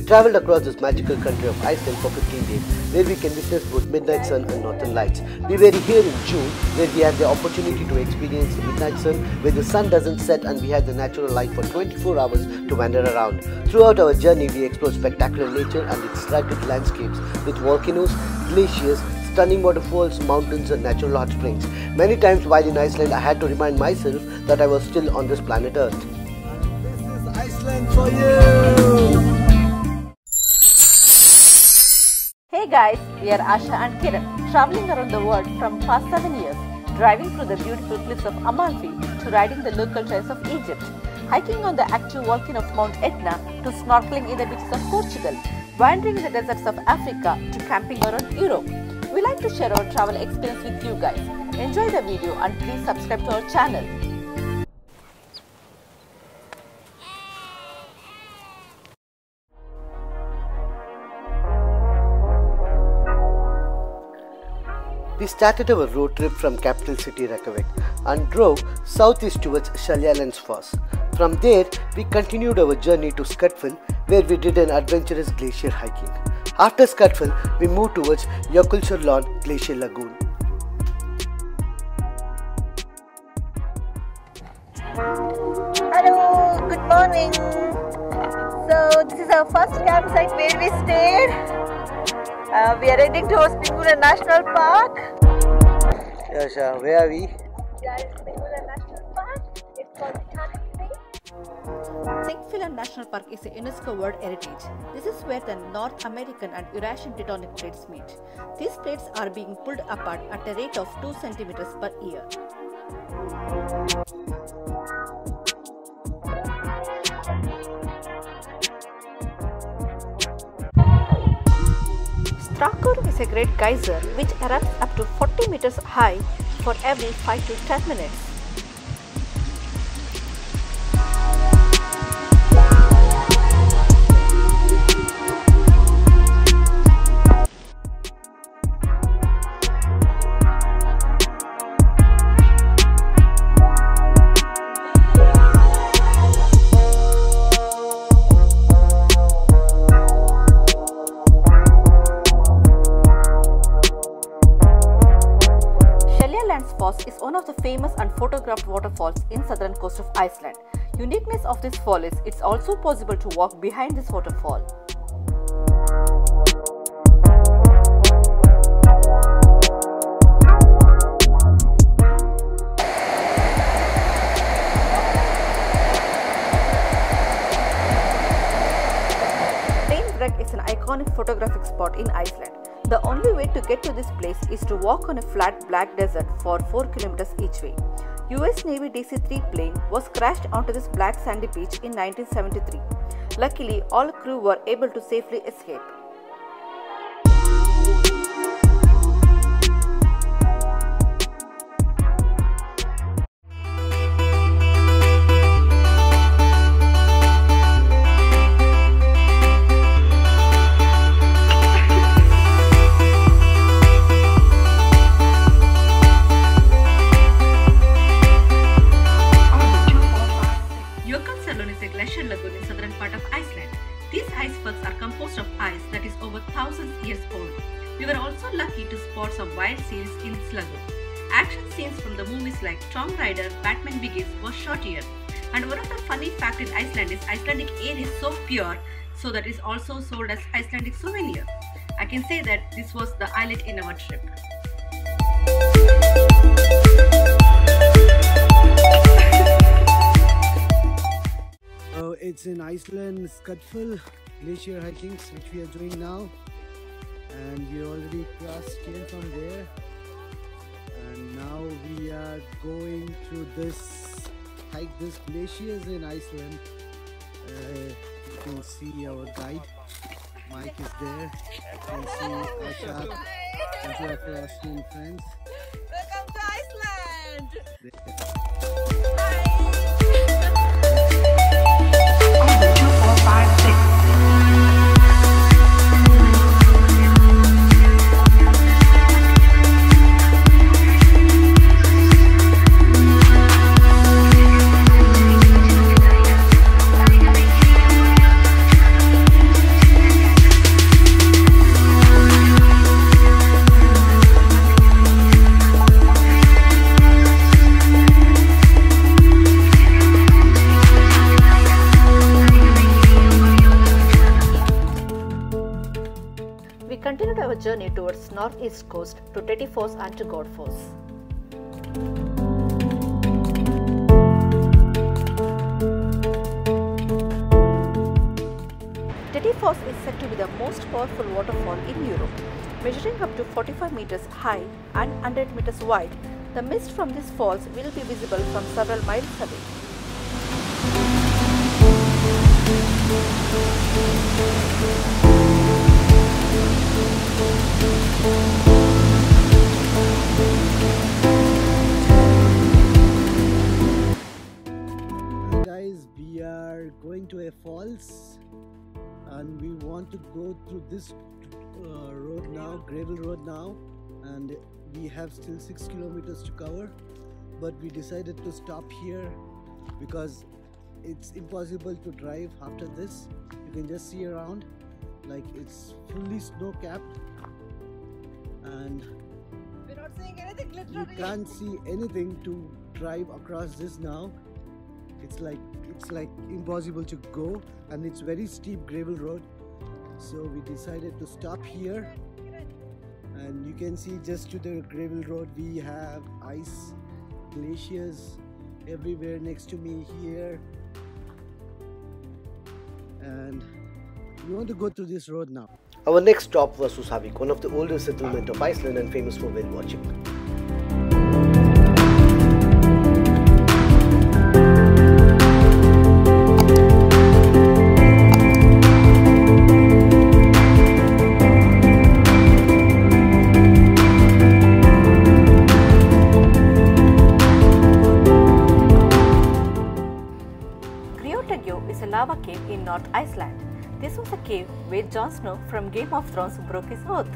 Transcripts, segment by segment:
travelled across this magical country of Iceland for 15 days, where we can witness both midnight sun and northern lights. We were here in June, where we had the opportunity to experience the midnight sun, where the sun doesn't set and we had the natural light for 24 hours to wander around. Throughout our journey, we explored spectacular nature and its rugged landscapes with volcanoes, glaciers, stunning waterfalls, mountains and natural hot springs. Many times while in Iceland, I had to remind myself that I was still on this planet Earth. This is Iceland for you! Hey guys, we are Asha and Kiran, traveling around the world from past 7 years, driving through the beautiful cliffs of Amalfi to riding the local trails of Egypt, hiking on the active volcano of Mount Etna to snorkeling in the beaches of Portugal, wandering in the deserts of Africa to camping around Europe. We like to share our travel experience with you guys. Enjoy the video and please subscribe to our channel. We started our road trip from capital city Reykjavik and drove southeast towards Seljalandsfoss. From there, we continued our journey to Skaftafell, where we did an adventurous glacier hiking. After Skaftafell, we moved towards Jokulsarlon glacier lagoon. Hello, good morning. So this is our first campsite where we stayed. We are heading towards Skaftafell National Park. Yasha, where are we? We are in Skaftafell National Park. It's called Skaftafell National Park is a UNESCO World Heritage. This is where the North American and Eurasian tectonic plates meet. These plates are being pulled apart at a rate of 2 centimeters per year. Strakkur is a great geyser which erupts up to 40 meters high for every 5 to 10 minutes. Is one of the famous and photographed waterfalls in southern coast of Iceland. Uniqueness of this fall is it's also possible to walk behind this waterfall. Is an iconic photographic spot in Iceland. The only way to get to this place is to walk on a flat black desert for 4 kilometers each way. US Navy DC-3 plane was crashed onto this black sandy beach in 1973. Luckily, all crew were able to safely escape. Jokulsarlon is a glacier lagoon in southern part of Iceland. These icebergs are composed of ice that is over thousands years old. We were also lucky to spot some wild scenes in this lagoon. Action scenes from the movies like Tomb Raider, Batman Begins was shot here. And one of the funny fact in Iceland is Icelandic air is so pure, so that is also sold as Icelandic souvenir. I can say that this was the highlight in our trip. It's in Iceland, Skaftafell glacier hikings, which we are doing now, and we already crossed here from there, and now we are going to hike this glaciers in Iceland. You can see our guide Mike is there. You can see Asha and two of our Austrian friends. Welcome to Iceland! journey towards northeast coast to Tettyfors and to Godfors. Tettyfors is said to be the most powerful waterfall in Europe. Measuring up to 45 meters high and 100 meters wide, the mist from these falls will be visible from several miles away. Hi guys, we are going to a falls and we want to go through this road now, gravel road now, and we have still 6 kilometers to cover, but we decided to stop here because it's impossible to drive after this. You can just see around, like it's fully snow capped and We're not seeing anything literally. you can't see anything to drive across this now. It's like impossible to go, and it's very steep gravel road, so we decided to stop here. And you can see just to the gravel road we have ice, glaciers everywhere next to me here, and we want to go through this road now. Our next stop was Husavik, one of the oldest settlements of Iceland and famous for whale watching. Is a lava cave in North Iceland. This was a cave where Jon Snow from Game of Thrones broke his oath.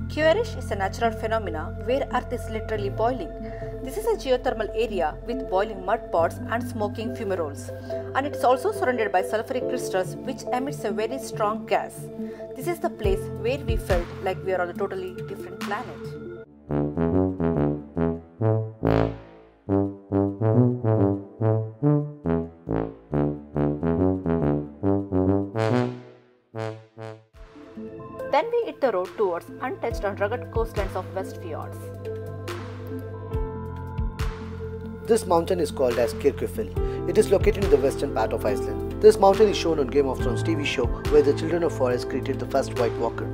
Glaceries is a natural phenomena where Earth is literally boiling. This is a geothermal area with boiling mud pots and smoking fumaroles, and it is also surrounded by sulfuric crystals which emits a very strong gas. This is the place where we felt like we are on a totally different planet. Then we hit the road towards untouched and rugged coastlines of Westfjords. This mountain is called as Skaftafell. It is located in the western part of Iceland. This mountain is shown on Game of Thrones TV show where the children of forest created the first White Walker.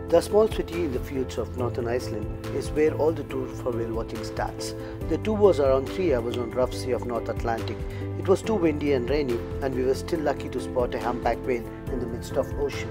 The small city in the fjords of northern Iceland is where all the tour for whale watching starts. The tour was around 3 hours on rough sea of North Atlantic. It was too windy and rainy, and we were still lucky to spot a humpback whale in the midst of ocean.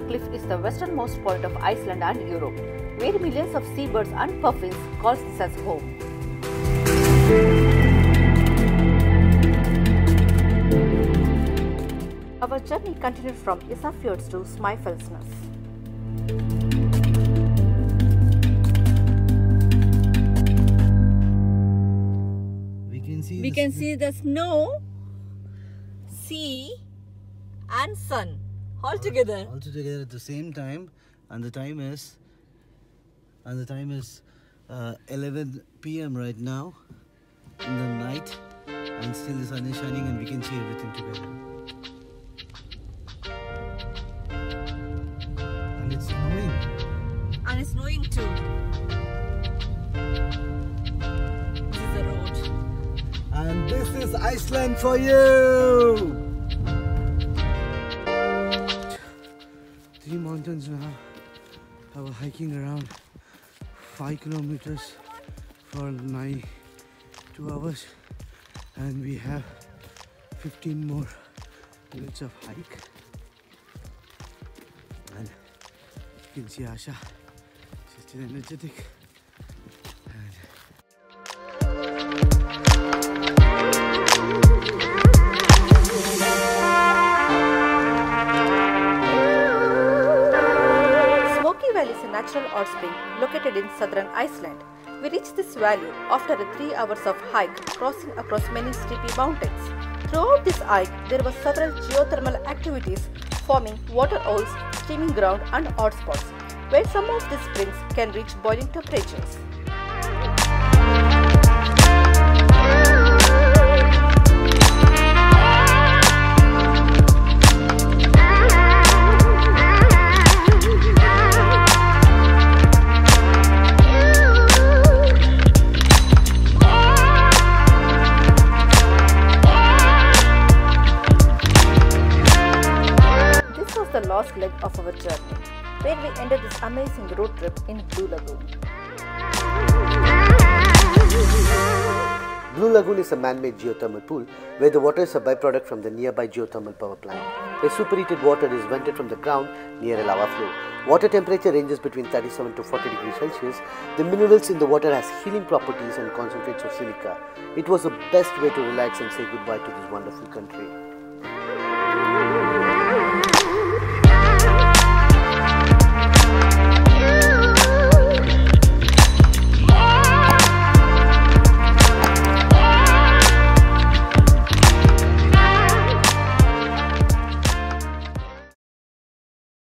Cliff is the westernmost point of Iceland and Europe, where millions of seabirds and puffins call this as home. Our journey continued from Westfjords to Snæfellsnes. We can see the snow, sea, and sun. All together at the same time, and the time is 11 p.m. right now in the night, and still the sun is shining and we can see everything together. And it's snowing. And it's snowing too. This is the road. And this is Iceland for you! 3 mountains now. I was hiking around 5 kilometers for 2 hours, and we have 15 more minutes of hike. And you can see Asha, she's still energetic. Natural hot spring located in southern Iceland. We reached this valley after 3 hours of hike, crossing across many steepy mountains. Throughout this hike, there were several geothermal activities forming waterfalls, steaming ground and hot spots, where some of these springs can reach boiling temperatures. The last leg of our journey, where we ended this amazing road trip in Blue Lagoon. Blue Lagoon is a man-made geothermal pool where the water is a byproduct from the nearby geothermal power plant. The superheated water is vented from the ground near a lava flow. Water temperature ranges between 37 to 40 degrees Celsius. The minerals in the water has healing properties and concentrates of silica. It was the best way to relax and say goodbye to this wonderful country.